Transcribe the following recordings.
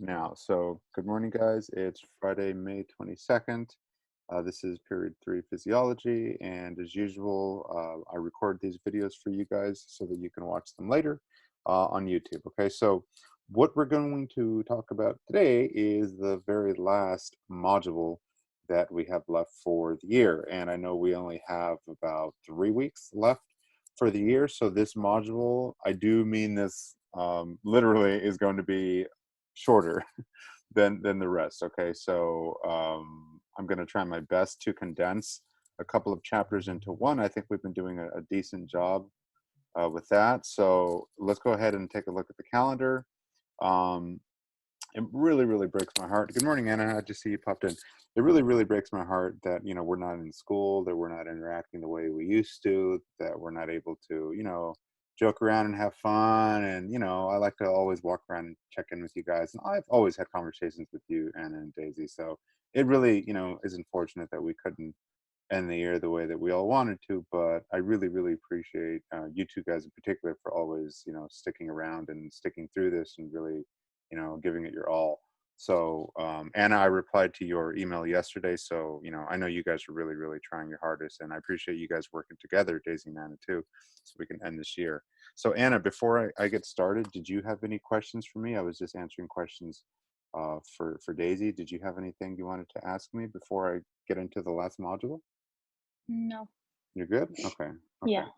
now. So, good morning, guys. It's Friday, May 22nd. This is period 3 physiology. And as usual, I record these videos for you guys so that you can watch them later on YouTube. Okay, so what we're going to talk about today is the very last module that we have left for the year. And I know we only have about 3 weeks left for the year. So, this module, I do mean this literally, is going to be shorter than the rest. Okay, so I'm going to try my best to condense a couple of chapters into one. I think we've been doing a decent job with that. So let's go ahead and take a look at the calendar. Um, it really breaks my heart. Good morning, Anna. I just see you popped in. It really breaks my heart that we're not in school, that we're not interacting the way we used to, that we're not able to joke around and have fun. And I like to always walk around and check in with you guys. And I've always had conversations with you, Anna and Daisy. So it really is unfortunate that we couldn't end the year the way that we all wanted to. But I really appreciate you two guys in particular for always sticking around and sticking through this and really giving it your all. So Anna, I replied to your email yesterday, so I know you guys are really trying your hardest, and I appreciate you guys working together, Daisy and Anna too, so we can end this year. So Anna, before I get started, did you have any questions for me? I was just answering questions for Daisy. Did you have anything you wanted to ask me before I get into the last module? No. You're good? Okay. Yeah. Okay.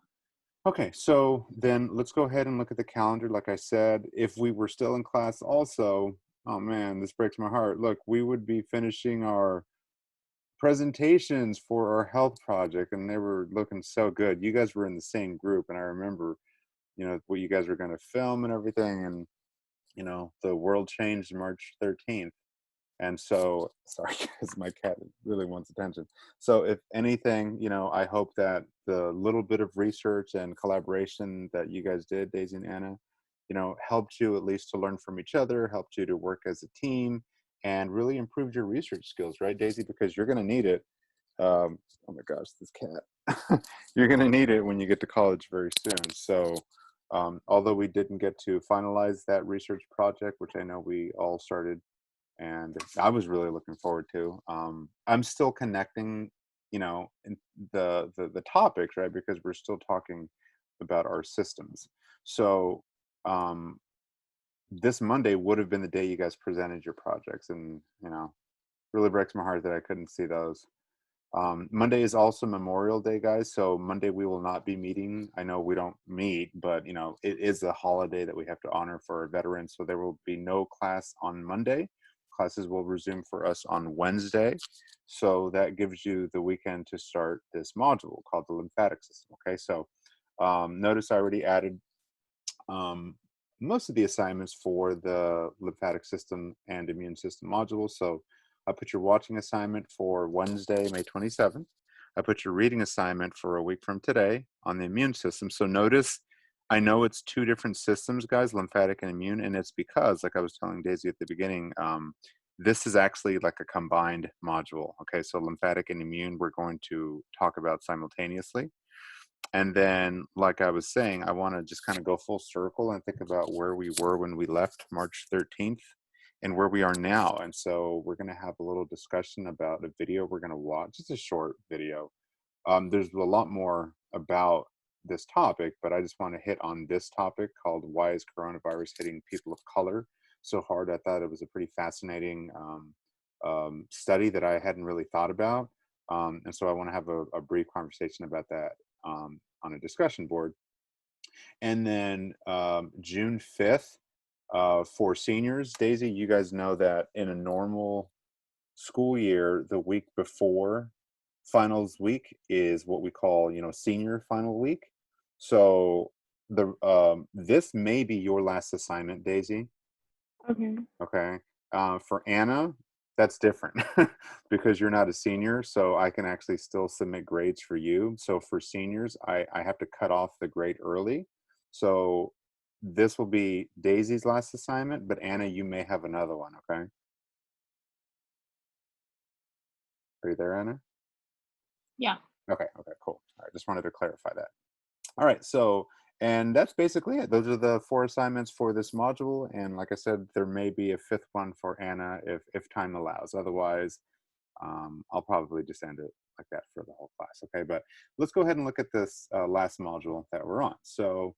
Okay, so then let's go ahead and look at the calendar. Like I said, if we were still in class also, oh man, this breaks my heart. Look, we would be finishing our presentations for our health project, and they were looking so good. You guys were in the same group, and I remember, what you guys were going to film and everything, and, the world changed March 13th. And so, sorry, guys, my cat really wants attention. So, if anything, I hope that the little bit of research and collaboration that you guys did, Daisy and Anna, helped you at least to learn from each other, helped you to work as a team, and really improved your research skills, right, Daisy? Because you're going to need it. Oh my gosh, this cat. You're going to need it when you get to college very soon. So, although we didn't get to finalize that research project, which I know we all started and I was really looking forward to. I'm still connecting, in the topics, right? Because we're still talking about our systems. So um, this Monday would have been the day you guys presented your projects, and really breaks my heart that I couldn't see those. Monday is also Memorial Day, guys. So Monday we will not be meeting. I know we don't meet, but it is a holiday that we have to honor for our veterans. So there will be no class on Monday. Classes will resume for us on Wednesday. So that gives you the weekend to start this module called the lymphatic system. Okay, so notice I already added um, most of the assignments for the lymphatic system and immune system modules. So I put your watching assignment for Wednesday, May 27th. I put your reading assignment for a week from today on the immune system. So notice, I know it's two different systems, guys, lymphatic and immune, and it's because, like I was telling Daisy at the beginning, this is actually like a combined module. Okay, so lymphatic and immune, we're going to talk about simultaneously. And then, like I was saying, I want to just kind of go full circle and think about where we were when we left March 13th and where we are now. And so we're going to have a little discussion about a video we're going to watch. It's a short video. There's a lot more about this topic, but I just want to hit on this topic called "Why is coronavirus hitting people of color so hard?" I thought it was a pretty fascinating study that I hadn't really thought about. And so I want to have a brief conversation about that on a discussion board. And then June 5th, for seniors, Daisy, you guys know that in a normal school year, the week before finals week is what we call, senior final week. So the this may be your last assignment, Daisy. Okay. Okay. For Anna, that's different because you're not a senior. So I can actually still submit grades for you. So for seniors, I have to cut off the grade early. So this will be Daisy's last assignment, but Anna, you may have another one. Okay. Are you there, Anna? Yeah. Okay. Okay. Cool. All right. Just wanted to clarify that. All right. So And that's basically it. Those are the 4 assignments for this module, and like I said, there may be a 5th one for Anna if time allows. Otherwise, I'll probably just end it like that for the whole class, okay? But let's go ahead and look at this last module that we're on. So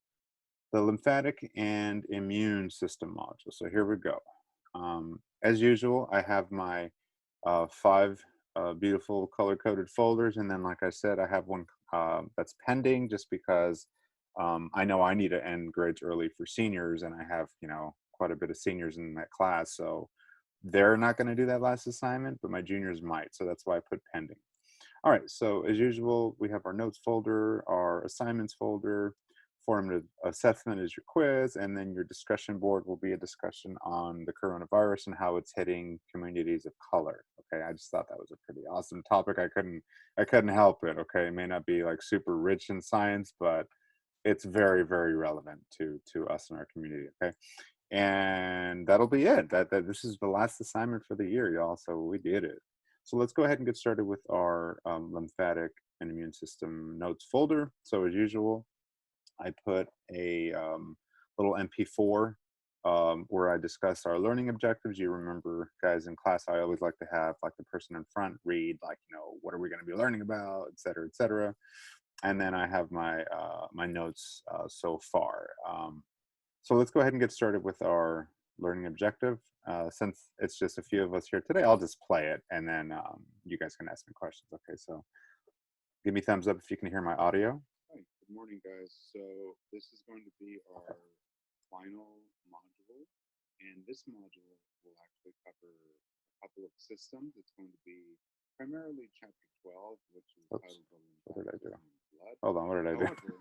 the lymphatic and immune system module. So here we go. As usual, I have my 5 beautiful color-coded folders, and then like I said, I have one that's pending just because I know I need to end grades early for seniors, and I have, quite a bit of seniors in that class, so they're not going to do that last assignment, but my juniors might, so that's why I put pending. All right, so as usual, we have our notes folder, our assignments folder, formative assessment is your quiz, and then your discussion board will be a discussion on the coronavirus and how it's hitting communities of color. Okay, I just thought that was a pretty awesome topic. I couldn't help it. Okay, it may not be like super rich in science, but it's very, very relevant to us in our community. Okay, and that'll be it. That this is the last assignment for the year, y'all. So we did it. So let's go ahead and get started with our lymphatic and immune system notes folder. So as usual, I put a little MP4 where I discuss our learning objectives. You remember, guys, in class, I always like to have like the person in front read, like, what are we going to be learning about, et cetera, et cetera. And then I have my my notes so far. So let's go ahead and get started with our learning objective. Since it's just a few of us here today, I'll just play it, and then you guys can ask me questions. Okay, so give me thumbs up if you can hear my audio. Hi, good morning, guys. So this is going to be our final module, and this module will actually cover a couple of systems. It's going to be primarily chapter 12, which is titled The What did I do? Blood. Hold on, what did I do? However,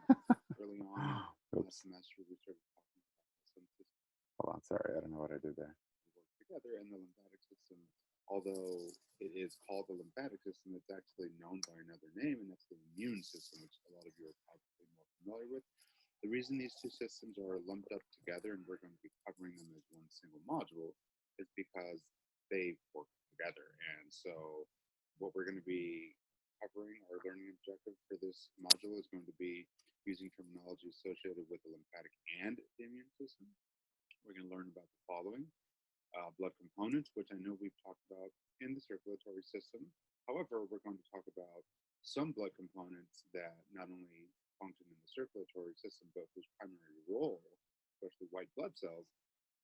early on last semester, we started talking about some systems. Hold on, sorry, I don't know what I did there. Work together, and the lymphatic system, although it is called the lymphatic system, it's actually known by another name, and that's the immune system, which a lot of you are probably more familiar with. The reason these two systems are lumped up together and we're going to be covering them as one single module is because they work together. And so what we're going to be covering, our learning objective for this module, is going to be using terminology associated with the lymphatic and the immune system. We're going to learn about the following: blood components, which I know we've talked about in the circulatory system. However, we're going to talk about some blood components that not only function in the circulatory system, but whose primary role, especially white blood cells,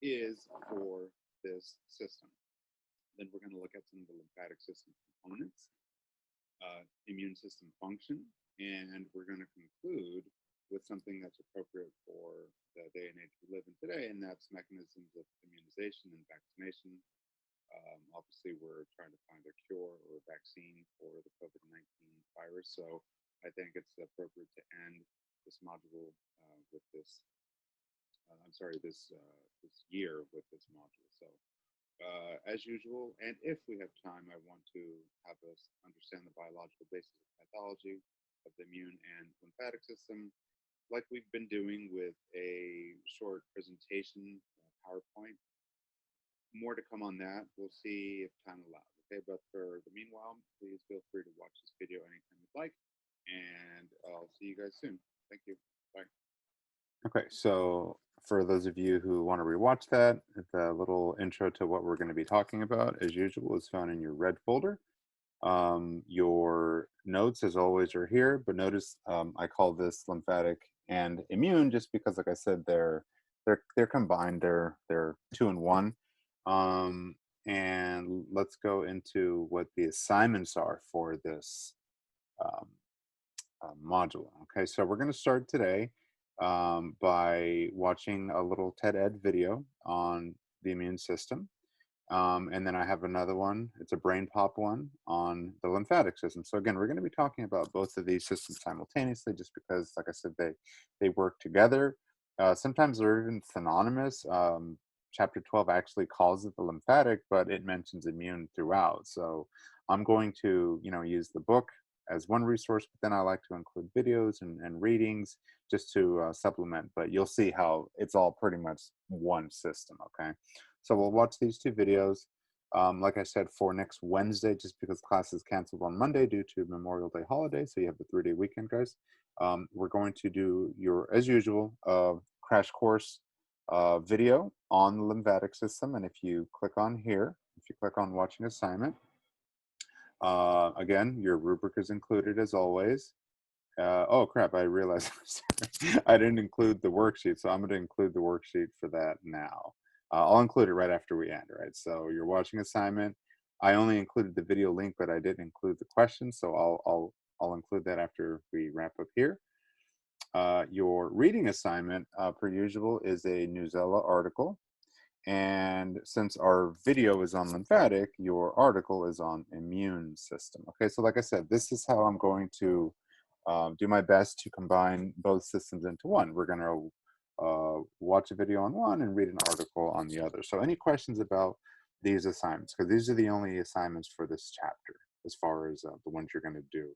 is for this system. Then we're going to look at some of the lymphatic system components, immune system function, and we're going to conclude with something that's appropriate for the day and age we live in today, and that's mechanisms of immunization and vaccination. Obviously, we're trying to find a cure or a vaccine for the COVID-19 virus, so I think it's appropriate to end this module with this. This year with this module. So, as usual, and if we have time, I want to have us understand the biological basis of pathology of the immune and lymphatic system, like we've been doing with a short presentation, PowerPoint. More to come on that. We'll see if time allows. Okay, but for the meanwhile, please feel free to watch this video anytime you'd like, and I'll see you guys soon. Thank you. Bye. Okay, so for those of you who want to rewatch that, the little intro to what we're going to be talking about, as usual, is found in your red folder. Your notes, as always, are here, but notice I call this lymphatic and immune just because, like I said, they're combined. They're two in one. And let's go into what the assignments are for this um, module. Okay, so we're going to start today by watching a little TED Ed video on the immune system. And then I have another one, it's a brain pop one on the lymphatic system. So again, we're going to be talking about both of these systems simultaneously just because, like I said, they work together. Sometimes they're even synonymous. Chapter 12 actually calls it the lymphatic, but it mentions immune throughout. So I'm going to, use the book as one resource, but then I like to include videos and readings just to supplement. But you'll see how it's all pretty much one system, okay? So we'll watch these two videos. Like I said, for next Wednesday, just because class is canceled on Monday due to Memorial Day holiday, so you have the 3-day weekend, guys. We're going to do your, as usual, crash course video on the lymphatic system. And if you click on here, if you click on watching assignment, again, your rubric is included as always. Oh crap, I realized I didn't include the worksheet, so I'm going to include the worksheet for that now. I'll include it right after we end, right? So you're watching assignment. I only included the video link, but I didn't include the questions, so I'll include that after we wrap up here. Your reading assignment, per usual, is a Newsella article. And since our video is on lymphatic, your article is on immune system. Okay, so like I said, this is how I'm going to do my best to combine both systems into one. We're going to watch a video on one and read an article on the other. So any questions about these assignments? Because these are the only assignments for this chapter as far as the ones you're going to do.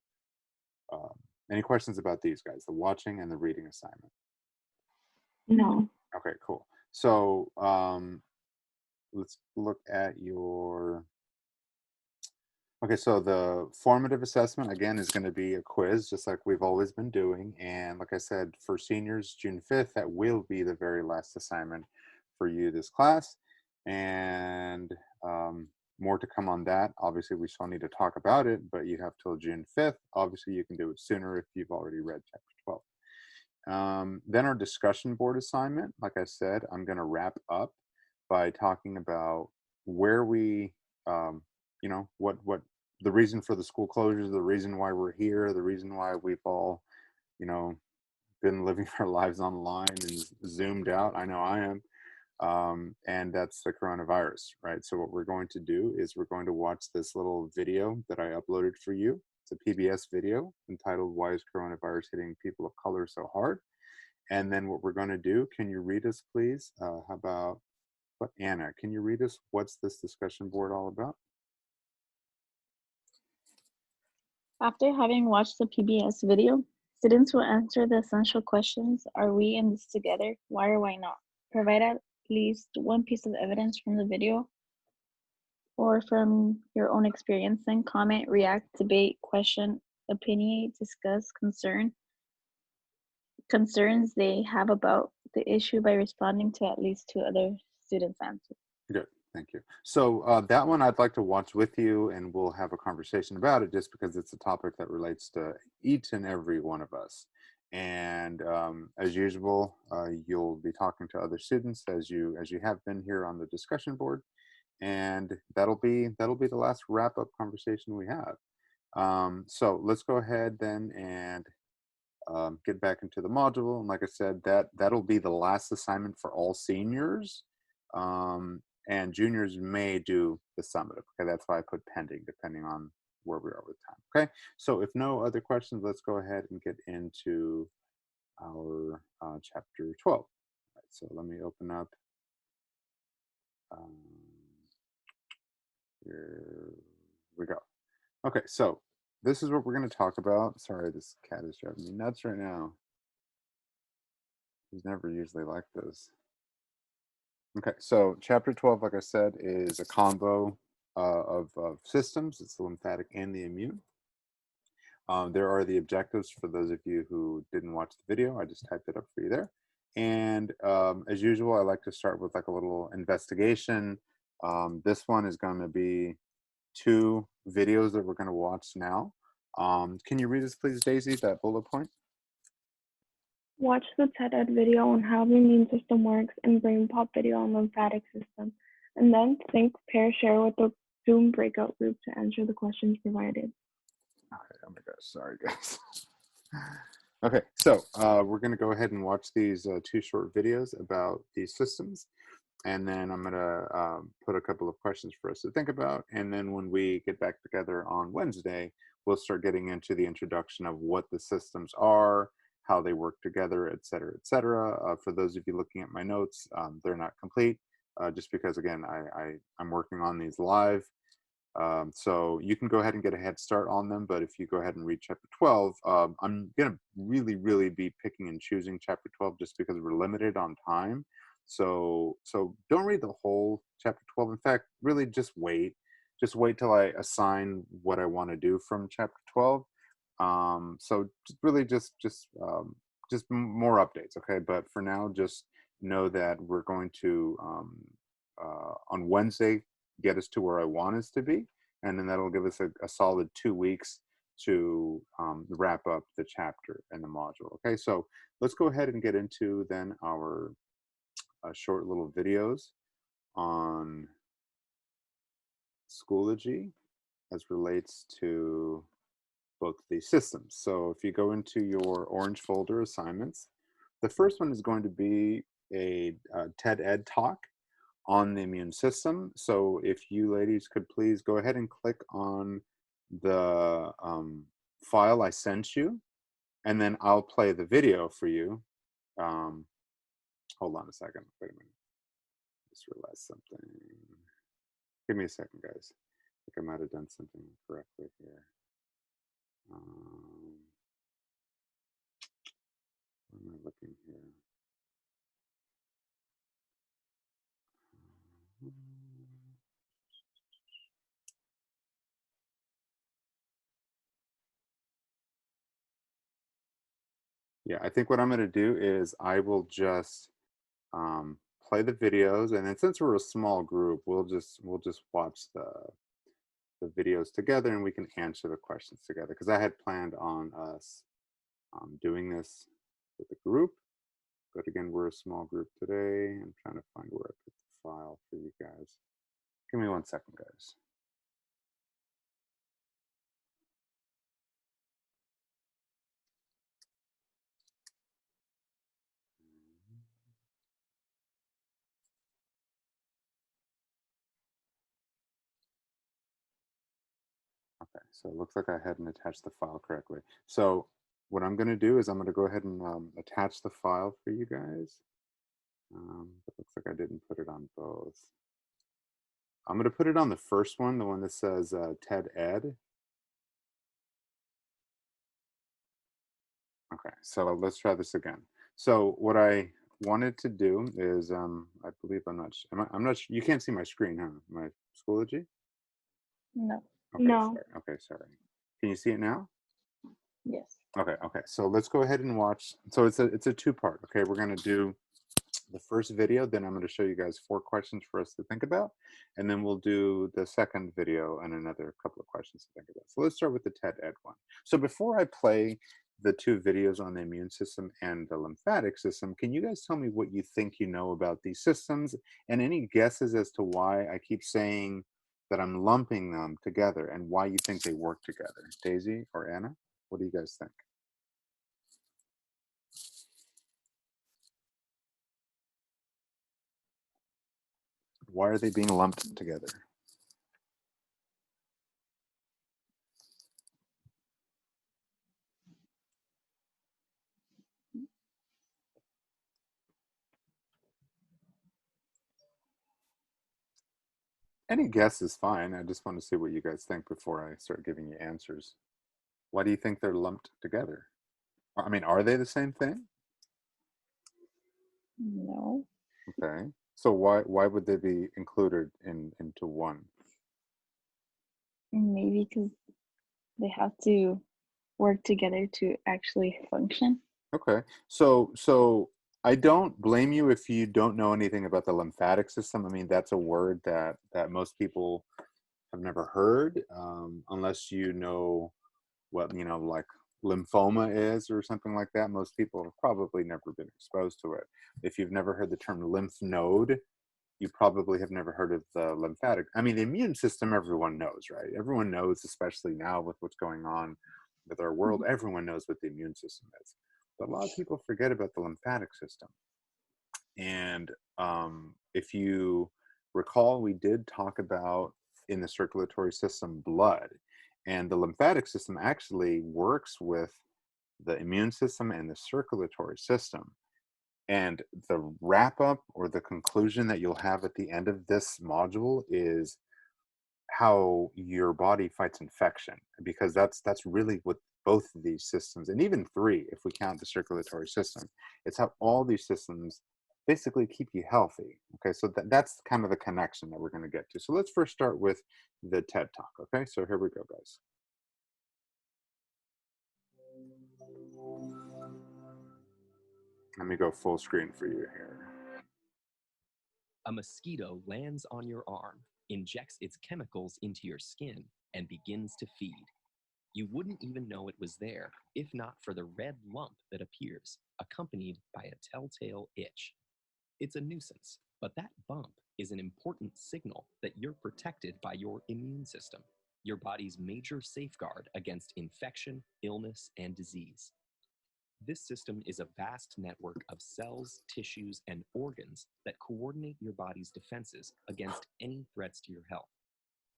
Any questions about these guys, the watching and the reading assignment? No. Okay, cool. So let's look at your, okay, so the formative assessment, again, is going to be a quiz, just like we've always been doing. And like I said, for seniors, June 5th, that will be the very last assignment for you this class. And more to come on that. Obviously, we still need to talk about it, but you have till June 5th. Obviously, you can do it sooner if you've already read chapter 12. Then our discussion board assignment, like I said, I'm going to wrap up by talking about where we, you know, what the reason for the school closures, the reason why we're here, the reason why we've all, you know, been living our lives online and zoomed out. I know I am. And that's the coronavirus, right? So what we're going to do is we're going to watch this little video that I uploaded for you. It's a PBS video entitled "Why is Coronavirus Hitting People of Color So Hard?" And then what we're going to do, can you read us, please? How about, what, Anna, can you read us what's this discussion board all about? After having watched the PBS video, students will answer the essential questions. Are we in this together? Why or why not? Provide at least one piece of evidence from the video or from your own experience. Then comment, react, debate, question, opinionate, discuss, concerns they have about the issue by responding to at least two other students' answers. Good, thank you. So that one I'd like to watch with you, and we'll have a conversation about it, just because it's a topic that relates to each and every one of us. And as usual, you'll be talking to other students as you have been here on the discussion board, and that'll be the last wrap up conversation we have. So let's go ahead then and get back into the module. And like I said, that'll be the last assignment for all seniors. And juniors may do the summative. Okay, that's why I put pending, depending on where we are with time. Okay, so if no other questions, let's go ahead and get into our chapter 12. All right, so let me open up. Um, Here we go. Okay, so this is what we're going to talk about. Sorry, this cat is driving me nuts right now. He's never usually like this. Okay, so chapter 12, like I said, is a combo of systems. It's the lymphatic and the immune. There are the objectives for those of you who didn't watch the video. I just typed it up for you there. And as usual, I like to start with like a little investigation. This one is going to be 2 videos that we're going to watch now. Can you read this, please, Daisy, that bullet point? Watch the TED-Ed video on how the immune system works and brain pop video on lymphatic system, and then sync, pair, share with the Zoom breakout group to answer the questions provided. Okay, oh my gosh, sorry guys. Okay, so we're going to go ahead and watch these 2 short videos about these systems. And then I'm going to put a couple of questions for us to think about. And then when we get back together on Wednesday, we'll start getting into the introduction of what the systems are, how they work together, et cetera, et cetera. For those of you looking at my notes, they're not complete, just because, again, I'm working on these live. So you can go ahead and get a head start on them. But if you go ahead and read chapter 12, I'm going to really be picking and choosing chapter 12 just because we're limited on time. So don't read the whole chapter 12. In fact, really just wait. Just wait till I assign what I want to do from chapter 12. So really just more updates, okay? But for now, just know that we're going to on Wednesday get us to where I want us to be, and then that'll give us a solid 2 weeks to wrap up the chapter and the module. Okay, so let's go ahead and get into then our short little videos on Schoology as relates to both these systems. So if you go into your orange folder assignments, the first one is going to be a TED Ed talk on the immune system. So if you ladies could please go ahead and click on the file I sent you, and then I'll play the video for you. Hold on a second. Wait a minute. Just realized something. Give me a second, guys. I think I might have done something correctly here. Where am I looking here? Yeah, I think what I'm going to do is I will just play the videos, and then since we're a small group, we'll just watch the videos together, and we can answer the questions together. Because I had planned on us doing this with a group, but again, we're a small group today. I'm trying to find where I put the file for you guys. Give me 1 second, guys. Okay, so it looks like I hadn't attached the file correctly. So what I'm going to do is I'm going to go ahead and attach the file for you guys. It looks like I didn't put it on both. I'm going to put it on the first one, the one that says TED Ed. Okay, so let's try this again. So what I wanted to do is, I believe I'm not, you can't see my screen, huh? My Schoology? No. Okay, No. sorry. Okay, sorry. Can you see it now? Yes. Okay. So let's go ahead and watch. So it's a two-part. Okay, we're gonna do the first video, then I'm going to show you guys 4 questions for us to think about, and then we'll do the second video and another couple of questions to think about. So let's start with the TED Ed one. So before I play the 2 videos on the immune system and the lymphatic system, can you guys tell me what you think you know about these systems, and any guesses as to why I keep saying that I'm lumping them together, and why you think they work together? Daisy or Anna, what do you guys think? Why are they being lumped together? Any guess is fine. I just want to see what you guys think before I start giving you answers. Why do you think they're lumped together? I mean, are they the same thing? No. Okay. So why would they be included into one? Maybe because they have to work together to actually function. Okay. So I don't blame you if you don't know anything about the lymphatic system. I mean, that's a word that most people have never heard, unless you know what, like lymphoma is or something like that. Most people have probably never been exposed to it. If you've never heard the term lymph node, you probably have never heard of the lymphatic. I mean, the immune system, everyone knows, right? Everyone knows, especially now with what's going on with our world, Mhm. everyone knows what the immune system is. But a lot of people forget about the lymphatic system. And if you recall, we did talk about in the circulatory system blood, and the lymphatic system actually works with the immune system and the circulatory system. And the wrap up or the conclusion that you'll have at the end of this module is how your body fights infection, because that's really what both of these systems, and even 3 if we count the circulatory system, it's how all these systems basically keep you healthy. Okay, so that's kind of the connection that we're going to get to. So let's first start with the TED Talk. Okay, so here we go, guys. Let me go full screen for you here. A mosquito lands on your arm, injects its chemicals into your skin, and begins to feed. You wouldn't even know it was there if not for the red lump that appears, accompanied by a telltale itch. It's a nuisance, but that bump is an important signal that you're protected by your immune system, your body's major safeguard against infection, illness, and disease. This system is a vast network of cells, tissues, and organs that coordinate your body's defenses against any threats to your health.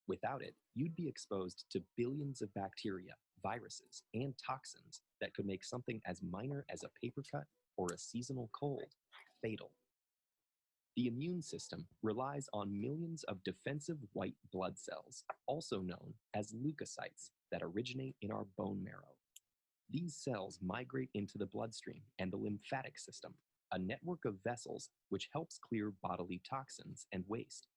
Without it, you'd be exposed to billions of bacteria, viruses, and toxins that could make something as minor as a paper cut or a seasonal cold fatal. The immune system relies on millions of defensive white blood cells, also known as leukocytes, that originate in our bone marrow. These cells migrate into the bloodstream and the lymphatic system, a network of vessels which helps clear bodily toxins and waste.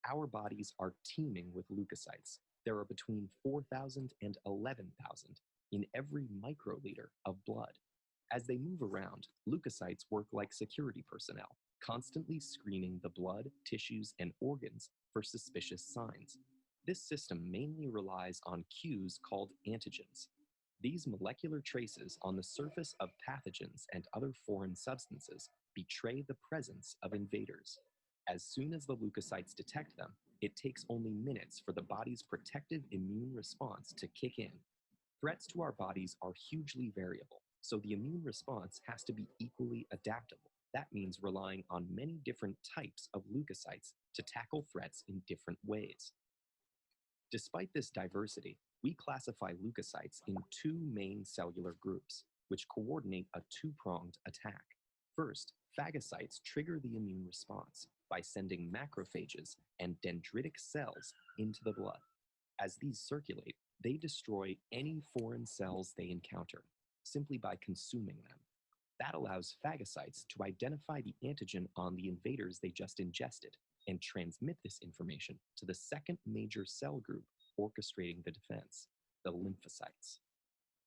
Our bodies are teeming with leukocytes. There are between 4,000 and 11,000 in every microliter of blood. As they move around, leukocytes work like security personnel, constantly screening the blood, tissues, and organs for suspicious signs. This system mainly relies on cues called antigens. These molecular traces on the surface of pathogens and other foreign substances betray the presence of invaders. As soon as the leukocytes detect them, it takes only minutes for the body's protective immune response to kick in. Threats to our bodies are hugely variable, so the immune response has to be equally adaptable. That means relying on many different types of leukocytes to tackle threats in different ways. Despite this diversity, we classify leukocytes in two main cellular groups, which coordinate a two-pronged attack. First, phagocytes trigger the immune response by sending macrophages and dendritic cells into the blood. As these circulate, they destroy any foreign cells they encounter, simply by consuming them. That allows phagocytes to identify the antigen on the invaders they just ingested and transmit this information to the second major cell group orchestrating the defense, the lymphocytes.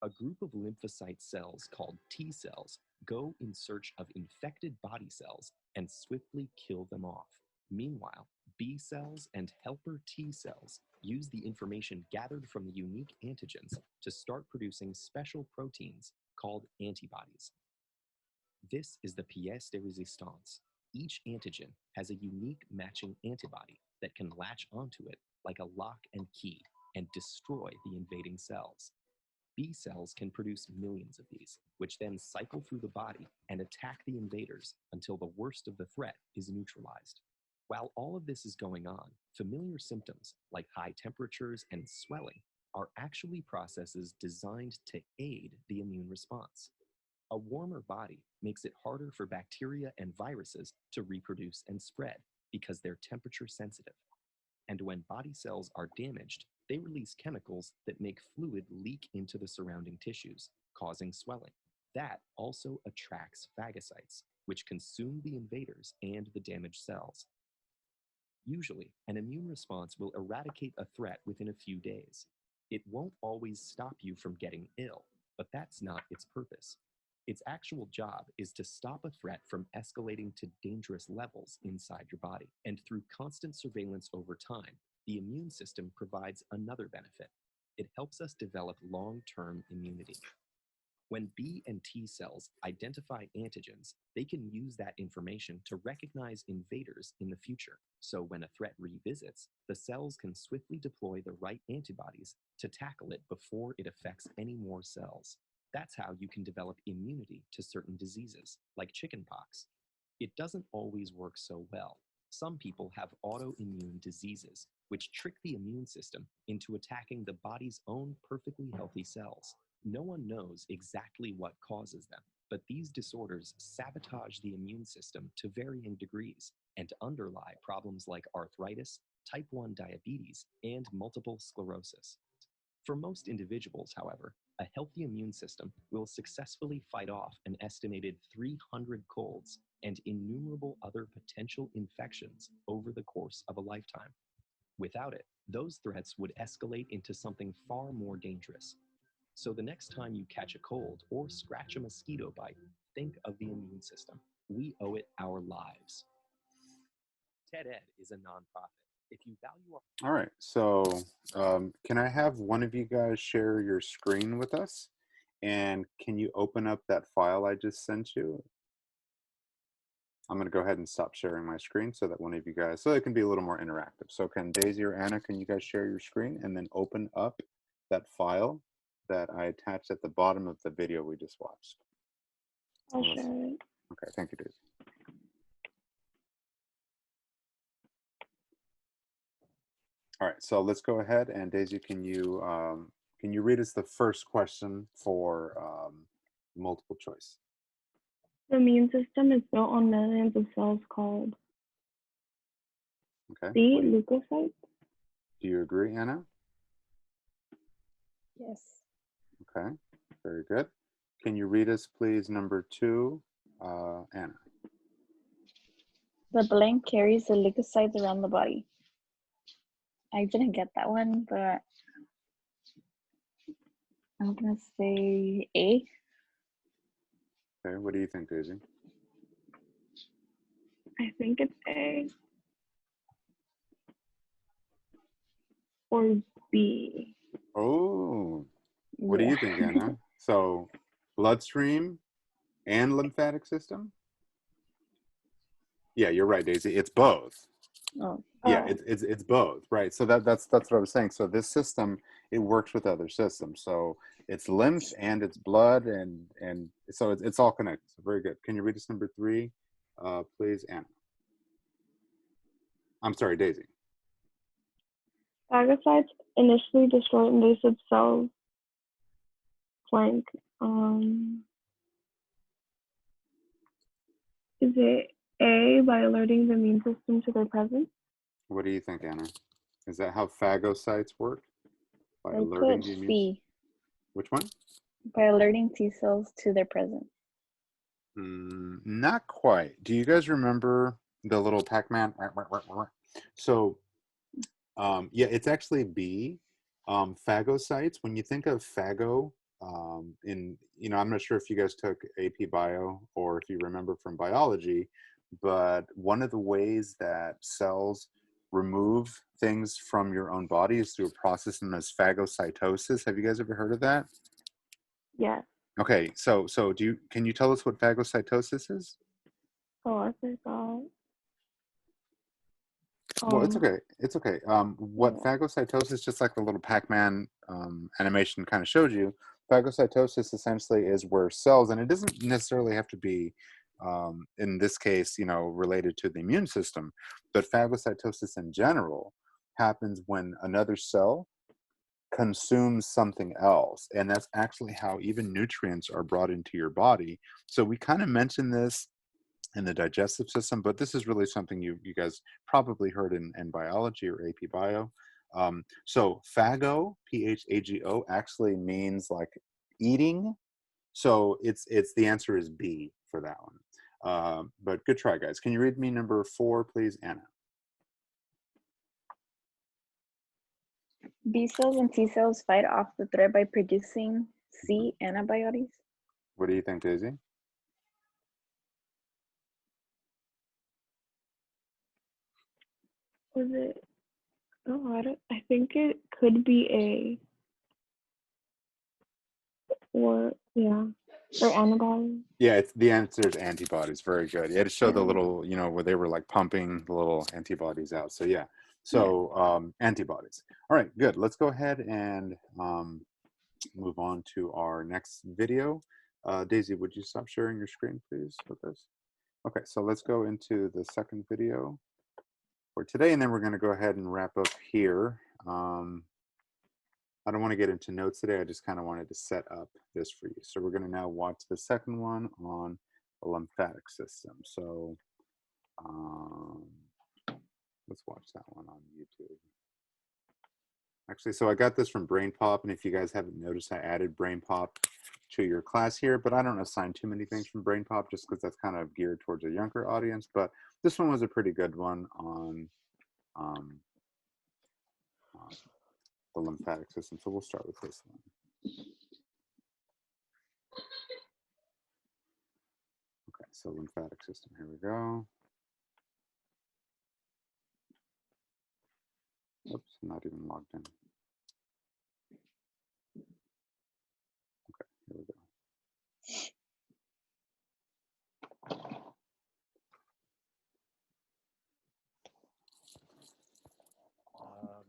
A group of lymphocyte cells called T cells go in search of infected body cells and swiftly kill them off. Meanwhile, B cells and helper T cells use the information gathered from the unique antigens to start producing special proteins called antibodies. This is the pièce de résistance. Each antigen has a unique matching antibody that can latch onto it like a lock and key and destroy the invading cells. B cells can produce millions of these, which then cycle through the body and attack the invaders until the worst of the threat is neutralized. While all of this is going on, familiar symptoms like high temperatures and swelling are actually processes designed to aid the immune response. A warmer body makes it harder for bacteria and viruses to reproduce and spread because they're temperature sensitive. And when body cells are damaged, they release chemicals that make fluid leak into the surrounding tissues, causing swelling. That also attracts phagocytes, which consume the invaders and the damaged cells. Usually, an immune response will eradicate a threat within a few days. It won't always stop you from getting ill, but that's not its purpose. Its actual job is to stop a threat from escalating to dangerous levels inside your body. And through constant surveillance over time, the immune system provides another benefit. It helps us develop long-term immunity. When B and T cells identify antigens, they can use that information to recognize invaders in the future. So when a threat revisits, the cells can swiftly deploy the right antibodies to tackle it before it affects any more cells. That's how you can develop immunity to certain diseases, like chickenpox. It doesn't always work so well. Some people have autoimmune diseases, which trick the immune system into attacking the body's own perfectly healthy cells. No one knows exactly what causes them, but these disorders sabotage the immune system to varying degrees and underlie problems like arthritis, type 1 diabetes, and multiple sclerosis. For most individuals, however, A healthy immune system will successfully fight off an estimated 300 colds and innumerable other potential infections over the course of a lifetime. Without it, those threats would escalate into something far more dangerous. So the next time you catch a cold or scratch a mosquito bite, think of the immune system. We owe it our lives. TED Ed is a nonprofit. If you value our... All right, so can I have one of you guys share your screen with us? And can you open up that file I just sent you? I'm going to go ahead and stop sharing my screen so that one of you guys, so it can be a little more interactive. So can Daisy or Anna, can you guys share your screen and then open up that file that I attached at the bottom of the video we just watched? I'll share it. Okay, thank you, Daisy. All right, so let's go ahead and Daisy, can you read us the first question for multiple choice? The immune system is built on millions of cells called Okay. C, leukocytes. Do you agree, Anna? Yes. Okay, very good. Can you read us, please, number 2, Anna? The blank carries the leukocytes around the body. I didn't get that one, but I'm gonna say A. Okay, what do you think, Daisy? I think it's A or B. Oh, what do Yeah. you think, Anna? So, bloodstream and lymphatic system? Yeah, you're right, Daisy. It's both. Oh. Yeah, Oh, it's both, right? So that's what I was saying. So this system, it works with other systems. So it's lymph and it's blood, and so it's all connected. So very good. Can you read us number 3, please, Anna? I'm sorry, Daisy. phagocytes initially destroy invasive cells. Blank. Is it A, by alerting the immune system to their presence? What do you think, Anna? Is that how phagocytes work? By I alerting put the immune? C. Which one? By alerting T cells to their presence. Not quite. Do you guys remember the little Pac-Man? So, yeah, it's actually B. Phagocytes. When you think of phago, I'm not sure if you guys took AP Bio or if you remember from biology, but one of the ways that cells remove things from your own body is through a process known as phagocytosis. Have you guys ever heard of that? Yes. Okay, so can you tell us what phagocytosis is? Oh, I forgot. Well, it's okay. It's okay. What Yeah. phagocytosis, just like the little Pac-Man animation kind of showed you, phagocytosis essentially is where cells, and it doesn't necessarily have to be, in this case, related to the immune system, but phagocytosis in general happens when another cell consumes something else, and that's actually how even nutrients are brought into your body. So we kind of mentioned this in the digestive system, but this is really something you guys probably heard in biology or AP Bio. So phago, Phago, actually means like eating. So it's the answer is B for that one. But good try, guys. Can you read me number 4, please, Anna? B cells and T cells fight off the threat by producing C antibodies. What do you think, Daisy? Was it? Oh, I think it could be A. Or, yeah. Or antibodies. Yeah, it's the answer is antibodies. Very good. Yeah, to show the Yeah. little, where they were like pumping the little antibodies out. So yeah, Yeah. so antibodies. All right, good. Let's go ahead and move on to our next video. Daisy, would you stop sharing your screen, please, with us? Okay, so let's go into the second video for today, and then we're going to go ahead and wrap up here. I don't want to get into notes today. I just kind of wanted to set up this for you. So we're going to now watch the second one on the lymphatic system. So let's watch that one on YouTube. Actually, so I got this from Brain Pop, and if you guys haven't noticed, I added Brain Pop to your class here, but I don't assign too many things from Brain Pop just because that's kind of geared towards a younger audience. But this one was a pretty good one on um, the lymphatic system. So we'll start with this one. Okay, so lymphatic system, here we go. Oops, I'm not even logged in. Okay, here we go.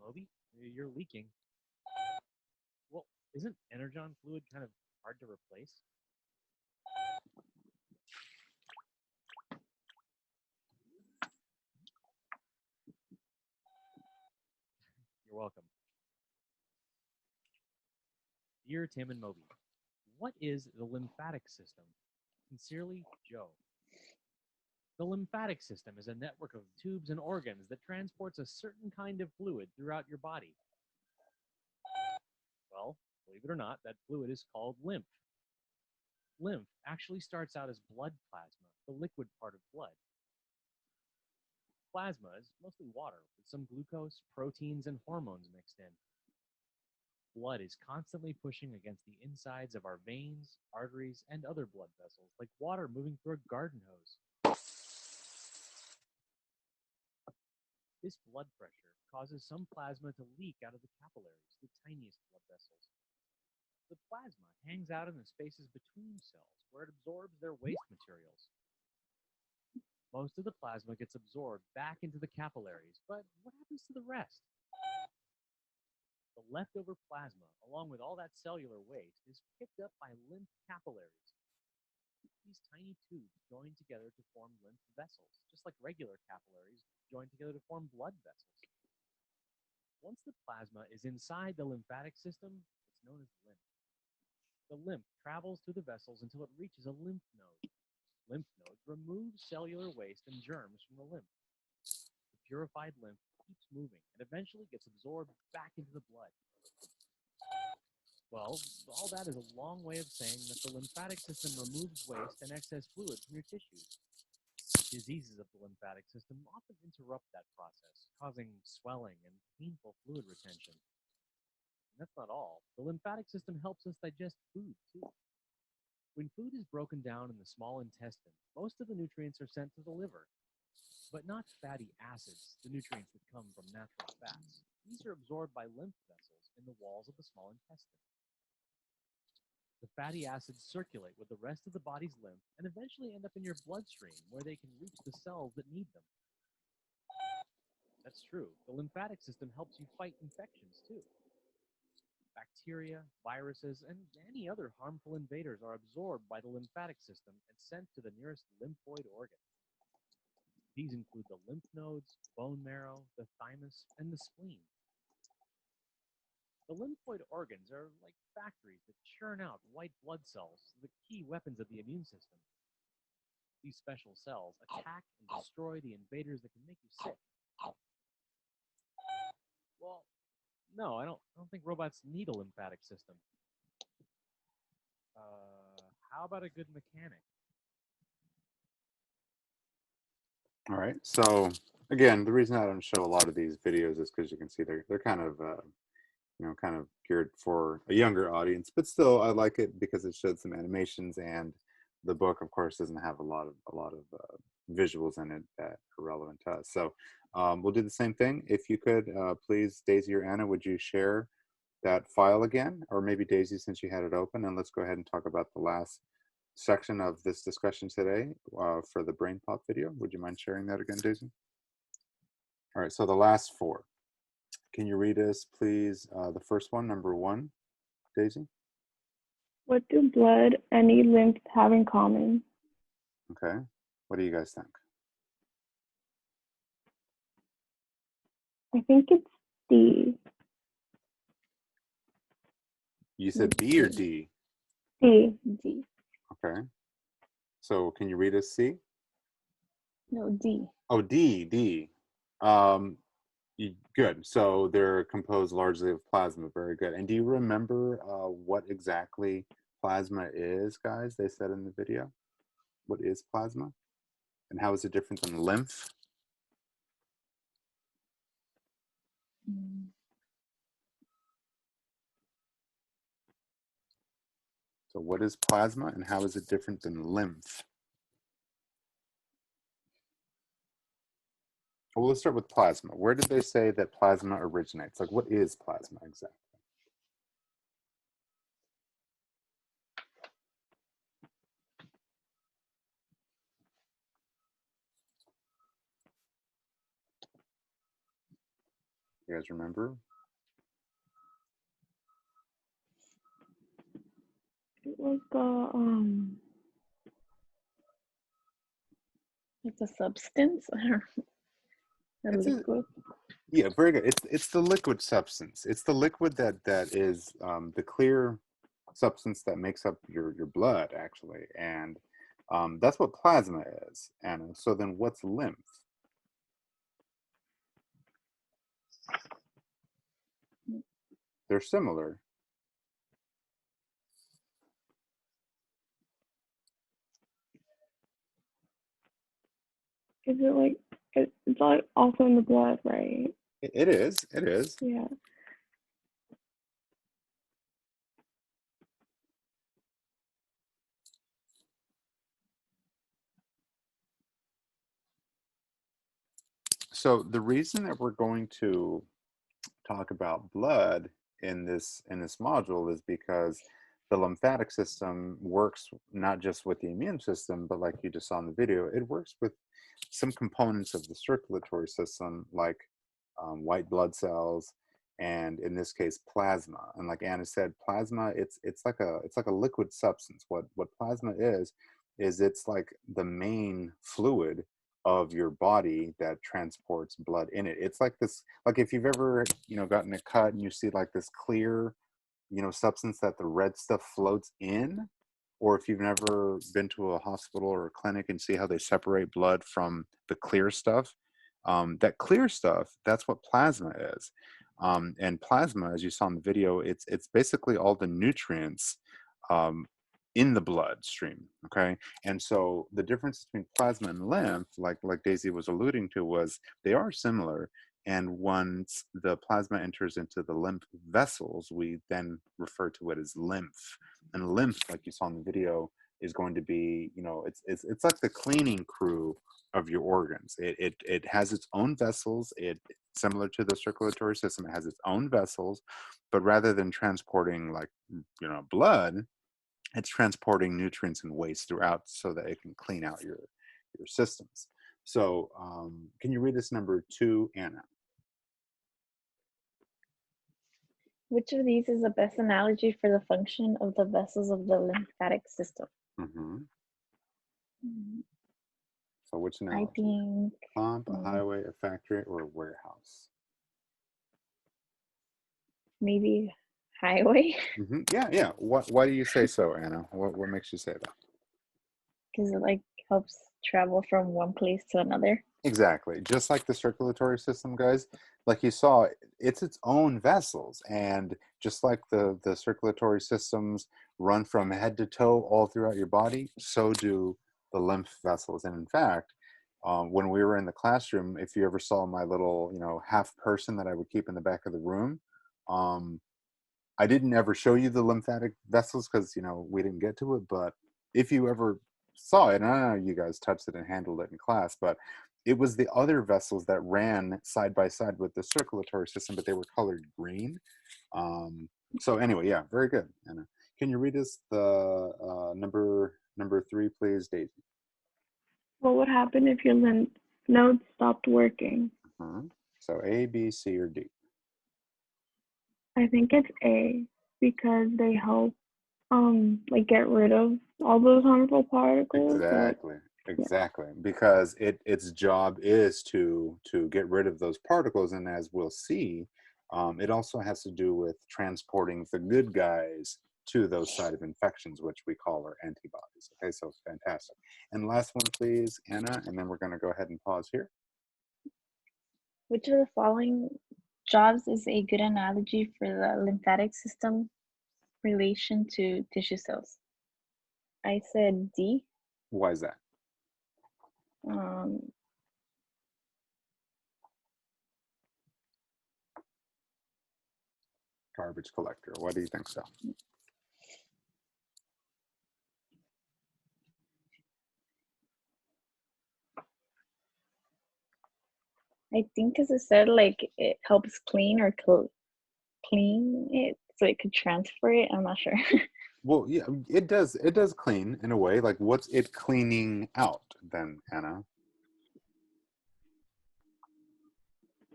Moby, you're leaking. Well, isn't energon fluid kind of hard to replace? You're welcome. Dear Tim and Moby, what is the lymphatic system? Sincerely, Joe. The lymphatic system is a network of tubes and organs that transports a certain kind of fluid throughout your body. Well, believe it or not, that fluid is called lymph. Lymph actually starts out as blood plasma, the liquid part of blood. Plasma is mostly water with some glucose, proteins, and hormones mixed in. Blood is constantly pushing against the insides of our veins, arteries, and other blood vessels, like water moving through a garden hose. This blood pressure causes some plasma to leak out of the capillaries, the tiniest blood vessels. The plasma hangs out in the spaces between cells where it absorbs their waste materials. Most of the plasma gets absorbed back into the capillaries, but what happens to the rest? The leftover plasma, along with all that cellular waste, is picked up by lymph capillaries. These tiny tubes join together to form lymph vessels, just like regular capillaries join together to form blood vessels. Once the plasma is inside the lymphatic system, it's known as lymph. The lymph travels through the vessels until it reaches a lymph node. Lymph nodes remove cellular waste and germs from the lymph. The purified lymph keeps moving and eventually gets absorbed back into the blood. Well, all that is a long way of saying that the lymphatic system removes waste and excess fluid from your tissues. Diseases of the lymphatic system often interrupt that process, causing swelling and painful fluid retention. And that's not all. The lymphatic system helps us digest food, too. When food is broken down in the small intestine, most of the nutrients are sent to the liver. But not fatty acids, the nutrients that come from natural fats. These are absorbed by lymph vessels in the walls of the small intestine. The fatty acids circulate with the rest of the body's lymph and eventually end up in your bloodstream where they can reach the cells that need them. That's true. The lymphatic system helps you fight infections too. Bacteria, viruses, and any other harmful invaders are absorbed by the lymphatic system and sent to the nearest lymphoid organ. These include the lymph nodes, bone marrow, the thymus, and the spleen. The lymphoid organs are like factories that churn out white blood cells, the key weapons of the immune system. These special cells attack and destroy the invaders that can make you sick. Well, no, I don't think robots need a lymphatic system. How about a good mechanic? All right, so again, the reason I don't show a lot of these videos is because you can see they're kind of kind of geared for a younger audience, but still I like it because it showed some animations, and the book of course doesn't have a lot of visuals in it that are relevant to us. So we'll do the same thing. If you could please, Daisy or Anna, would you share that file again, or maybe Daisy since you had it open, and let's go ahead and talk about the last section of this discussion today for the Brain Pop video. Would you mind sharing that again, Daisy? All right, so the last four. Can you read us, please, the first one, number 1, Daisy? What do blood and lymph have in common? Okay, what do you guys think? I think it's D. You said B or D? D. D. Okay, so can you read us C? No, D. Oh, D. Good. So they're composed largely of plasma. Very good. And do you remember what exactly plasma is, guys? They said in the video. What is plasma? And how is it different than lymph? Mm. So what is plasma and how is it different than lymph? Well, let's start with plasma. Where did they say that plasma originates? Like, what is plasma exactly? You guys remember? It was It's a substance or a It's a liquid. Yeah, very good. It's the liquid substance. It's the liquid that is the clear substance that makes up your blood, actually, and that's what plasma is. And so then, what's lymph? They're similar. is it like it's like also in the blood, right? It is. It is. Yeah. So the reason that we're going to talk about blood in this module is because the lymphatic system works not just with the immune system, but like you just saw in the video, it works with some components of the circulatory system, like white blood cells, and in this case, plasma. And like Anna said, plasma it's like a liquid substance. What plasma is it's like the main fluid of your body that transports blood in it. It's like this, like if you've ever gotten a cut and you see like this clear substance that the red stuff floats in, or if you've never been to a hospital or a clinic and see how they separate blood from the clear stuff, that clear stuff, that's what plasma is. And plasma, as you saw in the video, it's basically all the nutrients um, in the bloodstream. Okay, and so the difference between plasma and lymph, like Daisy was alluding to, was they are similar. And once the plasma enters into the lymph vessels, we then refer to it as lymph. And lymph, like you saw in the video, is going to be, it's like the cleaning crew of your organs. It has its own vessels. It similar to the circulatory system. It has its own vessels, but rather than transporting like blood, it's transporting nutrients and waste throughout so that it can clean out your systems. So can you read this number 2, Anna? Which of these is the best analogy for the function of the vessels of the lymphatic system? Mm-hmm. Mm, So which I analogy? think Pump, a highway, a factory, or a warehouse? maybe highway, Mm-hmm. Yeah. Why do you say so, Anna? What makes you say that? because it like helps travel from one place to another. Exactly. Just like the circulatory system, guys, like you saw, it's its own vessels. And just like the circulatory systems run from head to toe all throughout your body, so do the lymph vessels. And in fact, when we were in the classroom, if you ever saw my little, half person that I would keep in the back of the room, um, I didn't ever show you the lymphatic vessels because we didn't get to it. But if you ever saw it, and I know you guys touched it and handled it in class, but it was the other vessels that ran side by side with the circulatory system, but they were colored green. So anyway, yeah, very good. Anna, can you read us the number 3, please, Daisy? What would happen if your lymph nodes stopped working? So A, B, C, or D? I think it's A because they help like get rid of all those harmful particles. Or Exactly. yeah. Exactly. Because its job is to get rid of those particles, and as we'll see, it also has to do with transporting the good guys to those site of infections, which we call our antibodies. Okay, so fantastic. And last one, please, Anna, and then we're going to go ahead and pause here. Which of the following jobs is a good analogy for the lymphatic system relation to tissue cells? I said D. Why is that? Um, Garbage collector. Why do you think so? I think because it said like it helps clean or clean it so it could transfer it. I'm not sure. Well, yeah, it does. It does clean in a way. Like, what's it cleaning out then, Anna?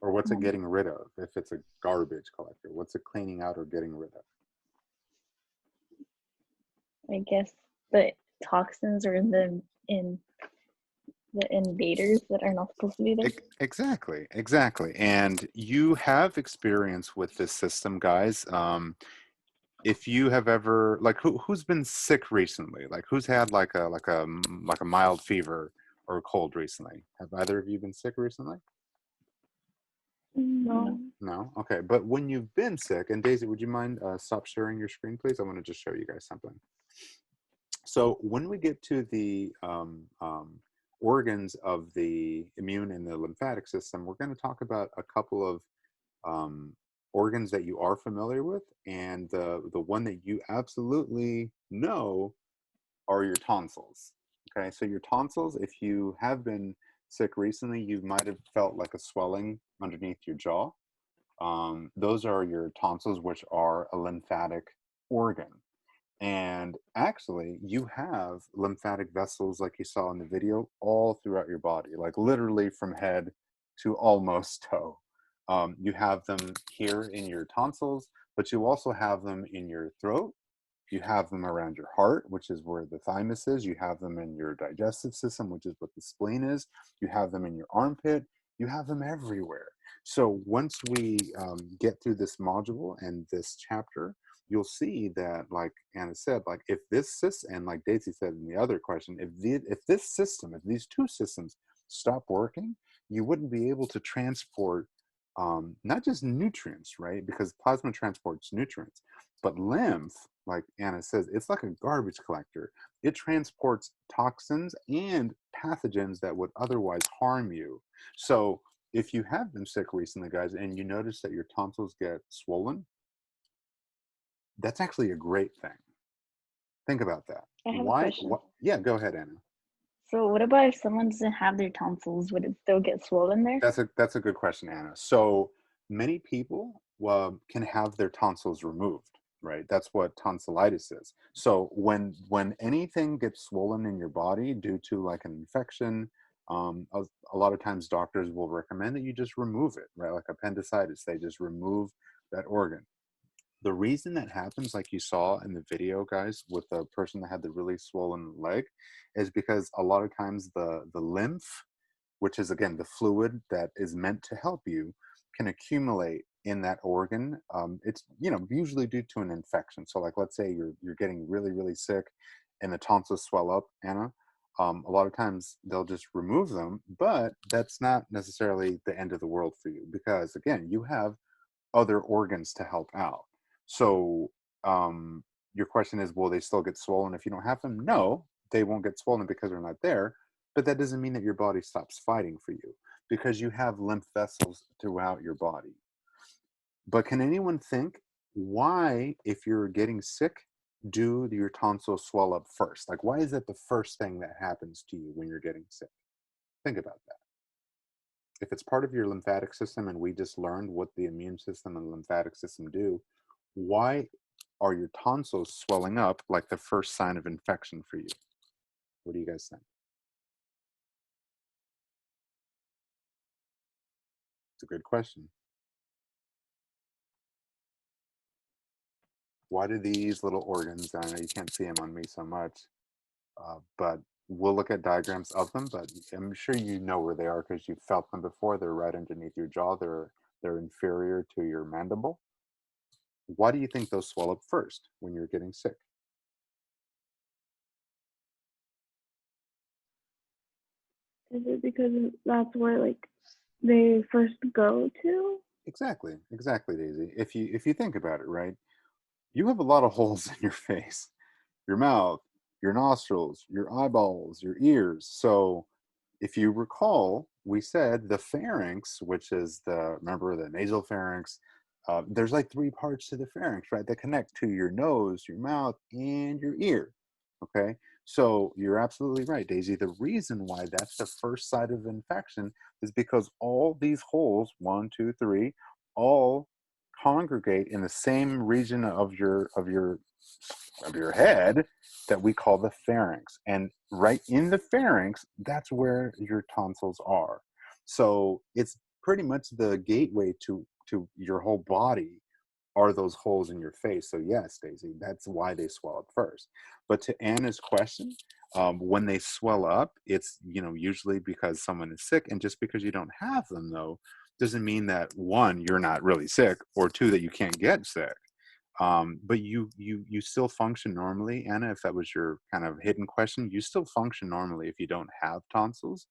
Or what's it getting rid of? If it's a garbage collector, what's it cleaning out or getting rid of? I guess the toxins or the invaders that are not supposed to be there. Exactly, exactly. And you have experience with this system, guys. If you have ever, like, who's been sick recently? Like, who's had like a mild fever or a cold recently? Have either of you been sick recently? No. No. Okay. But when you've been sick, and Daisy, would you mind stop sharing your screen, please? I want to just show you guys something. So when we get to the organs of the immune and the lymphatic system, we're going to talk about a couple of organs that you are familiar with, and the one that you absolutely know are your tonsils. Okay, so your tonsils, if you have been sick recently, you might have felt like a swelling underneath your jaw. Those are your tonsils, which are a lymphatic organ. And actually, you have lymphatic vessels, like you saw in the video, all throughout your body, like literally from head to almost toe. You have them here in your tonsils, but you also have them in your throat. You have them around your heart, which is where the thymus is. You have them in your digestive system, which is what the spleen is. You have them in your armpit. You have them everywhere. So once we get through this module and this chapter, you'll see that, like Anna said, like if this system, and like Daisy said in the other question, if this system, if these two systems stop working, you wouldn't be able to transport not just nutrients, right? Because plasma transports nutrients, but lymph, like Anna says, it's like a garbage collector. It transports toxins and pathogens that would otherwise harm you. So if you have been sick recently, guys, and you notice that your tonsils get swollen, that's actually a great thing. Think about that. I have a Why? question. Yeah, go ahead, Anna. So what about if someone doesn't have their tonsils? Would it still get swollen there? That's a good question, Anna. So many people can have their tonsils removed, right? That's what tonsillitis is. So when anything gets swollen in your body due to like an infection, a lot of times doctors will recommend that you just remove it, right? Like appendicitis, they just remove that organ. The reason that happens, like you saw in the video, guys, with the person that had the really swollen leg, is because a lot of times the lymph, which is again the fluid that is meant to help you, can accumulate in that organ. It's usually due to an infection. So like let's say you're getting really sick, and the tonsils swell up, Anna. A lot of times they'll just remove them, but that's not necessarily the end of the world for you, because again you have other organs to help out. So your question is, will they still get swollen if you don't have them? No, they won't get swollen because they're not there. But that doesn't mean that your body stops fighting for you, because you have lymph vessels throughout your body. But can anyone think why, if you're getting sick, do your tonsils swell up first? Like, why is that the first thing that happens to you when you're getting sick? Think about that. If it's part of your lymphatic system, and we just learned what the immune system and lymphatic system do, why are your tonsils swelling up like the first sign of infection for you? What do you guys think? It's a good question. Why do these little organs, I know you can't see them on me so much, but we'll look at diagrams of them, but I'm sure you know where they are because you've felt them before. They're right underneath your jaw. They're inferior to your mandible. Why do you think those swell up first when you're getting sick? Is it because that's where like they first go to? Exactly, Daisy. If you think about it, right, you have a lot of holes in your face, your mouth, your nostrils, your eyeballs, your ears. So if you recall, we said the pharynx, which is remember the nasal pharynx, there's like three parts to the pharynx, right, that connect to your nose, your mouth, and your ear. Okay, so you're absolutely right, Daisy. The reason why that's the first site of infection is because all these holes, one, two, three, all congregate in the same region of your head that we call the pharynx. And right in the pharynx, that's where your tonsils are. So it's pretty much the gateway to your whole body are those holes in your face. So yes, Daisy, that's why they swell up first. But to Anna's question, when they swell up, it's usually because someone is sick, and just because you don't have them though, doesn't mean that one, you're not really sick, or two, that you can't get sick. But you still function normally, Anna. If that was your kind of hidden question, you still function normally if you don't have tonsils.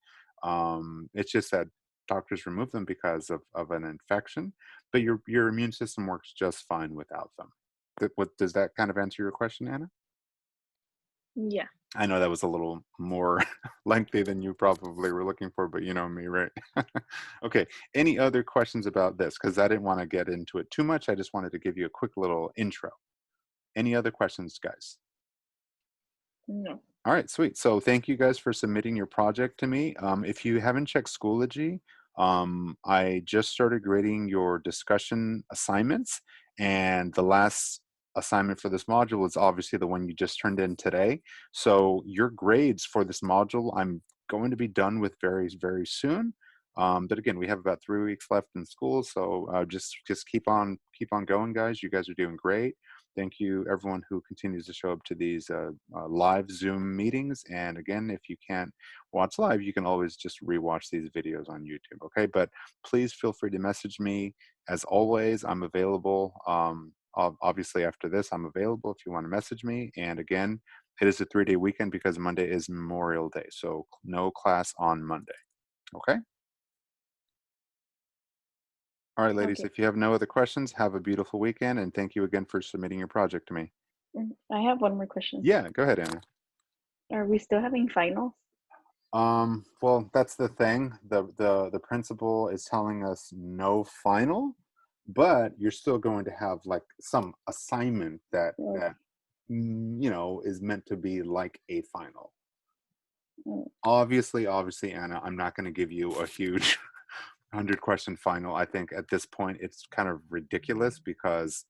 It's just that doctors remove them because of an infection, but your immune system works just fine without them. What does that kind of answer your question, Anna? Yeah. I know that was a little more lengthy than you probably were looking for, but you know me, right? Okay. Any other questions about this? Because I didn't want to get into it too much. I just wanted to give you a quick little intro. Any other questions, guys? No. All right, sweet. So thank you guys for submitting your project to me. If you haven't checked Schoology, I just started grading your discussion assignments, and the last assignment for this module is obviously the one you just turned in today. So your grades for this module, I'm going to be done with very, very soon. But again, we have about 3 weeks left in school, so just keep on going, guys. You guys are doing great. Thank you, everyone who continues to show up to these live Zoom meetings. And again, if you can't watch live, you can always just rewatch these videos on YouTube, okay? But please feel free to message me. As always, I'm available. Obviously, after this, I'm available if you want to message me. And again, it is a 3-day weekend because Monday is Memorial Day. So no class on Monday, okay? All right, ladies, Okay. if you have no other questions, have a beautiful weekend. And thank you again for submitting your project to me. I have one more question. Yeah, go ahead, Anna. Are we still having finals? Well, that's the thing. The principal is telling us no final, but you're still going to have like some assignment that Okay. is meant to be like a final. Mm. Obviously, Anna, I'm not going to give you a huge 100-question final. I think at this point it's kind of ridiculous because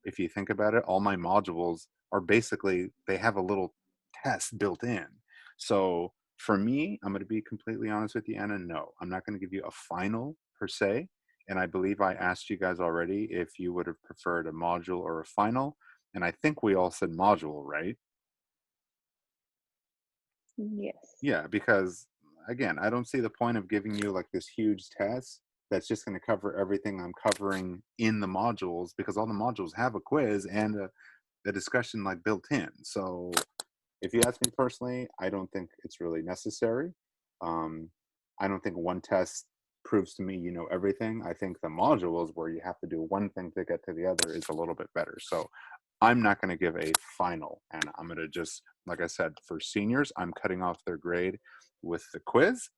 if you think about it, all my modules are basically, they have a little test built in. So for me, I'm going to be completely honest with you, Anna, no, I'm not going to give you a final per se. And I believe I asked you guys already if you would have preferred a module or a final. And I think we all said module, right? Yes. Yeah, because again, I don't see the point of giving you like this huge test that's just going to cover everything I'm covering in the modules, because all the modules have a quiz and a discussion like built in. So if you ask me personally, I don't think it's really necessary. Um, I don't think one test proves to me you know everything. I think the modules where you have to do one thing to get to the other is a little bit better. So I'm not going to give a final, and I'm going to just, like I said, for seniors, I'm cutting off their grade with the quiz,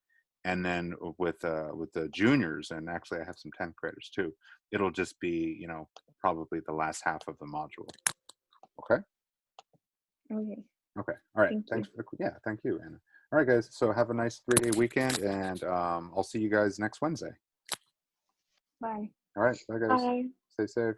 and then with the juniors, and actually I have some 10th graders too. It'll just be probably the last half of the module. Okay. Okay. Okay. All right. Thank Thanks you. for yeah. Thank you, Anna. All right, guys. So have a nice 3-day weekend, and I'll see you guys next Wednesday. Bye. All right. Bye, guys. Bye. Stay safe.